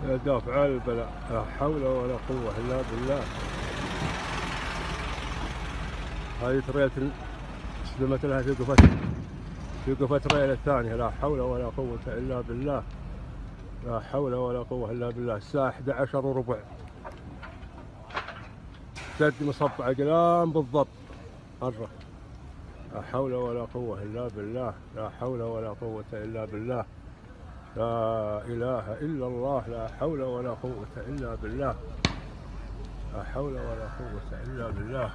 دافع البلاء، لا حول ولا قوة إلا بالله. هذه تريلة استلمت لها في قفة ريلة الثانية، لا حول ولا قوة إلا بالله. لا حول ولا قوة إلا بالله. الساعة 11:15 سد مصب عقلان بالضبط مرة. لا حول ولا قوة إلا بالله. لا حول ولا قوة إلا بالله. لا إله إلا الله. لا حول ولا قوة إلا بالله. لا حول ولا قوة إلا بالله.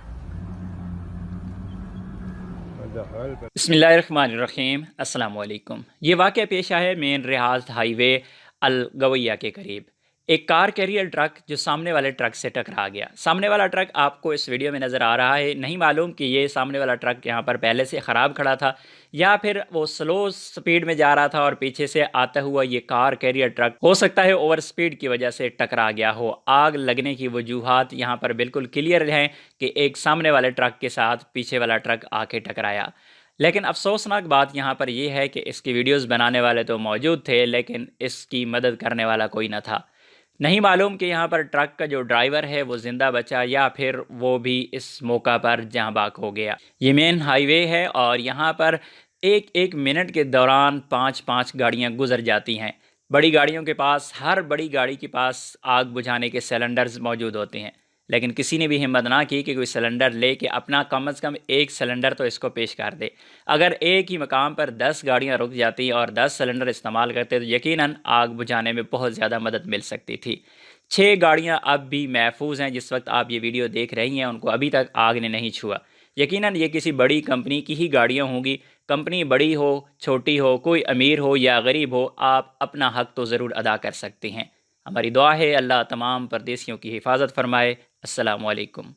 بسم اللہ الرحمن الرحیم. السلام علیکم. یہ واقعہ پیش آیا ہے مین ریاض ہائی وے الگویہ کے قریب. ایک کار کیریئر ٹرک جو سامنے والے ٹرک سے ٹکرا گیا. سامنے والا ٹرک آپ کو اس ویڈیو میں نظر آ رہا ہے. نہیں معلوم کہ یہ سامنے والا ٹرک یہاں پر پہلے سے خراب کھڑا تھا یا پھر وہ سلو سپیڈ میں جا رہا تھا اور پیچھے سے آتا ہوا یہ کار کیریئر ٹرک ہو سکتا ہے اوور سپیڈ کی وجہ سے ٹکرا گیا ہو. آگ لگنے کی وجوہات یہاں پر بالکل کلیئر ہیں کہ ایک سامنے والے ٹرک کے ساتھ پیچھے والا ٹرک آ کے ٹکرایا. لیکن افسوسناک بات یہاں پر یہ ہے کہ اس کی ویڈیوز بنانے والے تو موجود تھے لیکن اس کی مدد کرنے والا کوئی نہ تھا. نہیں معلوم کہ یہاں پر ٹرک کا جو ڈرائیور ہے وہ زندہ بچا یا پھر وہ بھی اس موقع پر جاں باک ہو گیا. یہ مین ہائی وے ہے اور یہاں پر ایک منٹ کے دوران 5 گاڑیاں گزر جاتی ہیں. بڑی گاڑیوں کے پاس، ہر بڑی گاڑی کے پاس آگ بجھانے کے سلنڈرز موجود ہوتے ہیں، لیکن کسی نے بھی ہمت نہ کی کہ کوئی سلنڈر لے کے اپنا کم از کم ایک سلنڈر تو اس کو پیش کر دے. اگر ایک ہی مقام پر 10 گاڑیاں رک جاتی اور 10 سلنڈر استعمال کرتے تو یقیناً آگ بجھانے میں بہت زیادہ مدد مل سکتی تھی. 6 گاڑیاں اب بھی محفوظ ہیں. جس وقت آپ یہ ویڈیو دیکھ رہی ہیں ان کو ابھی تک آگ نے نہیں چھوا. یقیناً یہ کسی بڑی کمپنی کی ہی گاڑیاں ہوں گی. کمپنی بڑی ہو چھوٹی ہو، کوئی امیر ہو یا غریب ہو، آپ اپنا حق تو ضرور ادا کر سکتے ہیں. ہماری دعا ہے اللہ تمام پردیسیوں کی حفاظت فرمائے. السلام علیکم.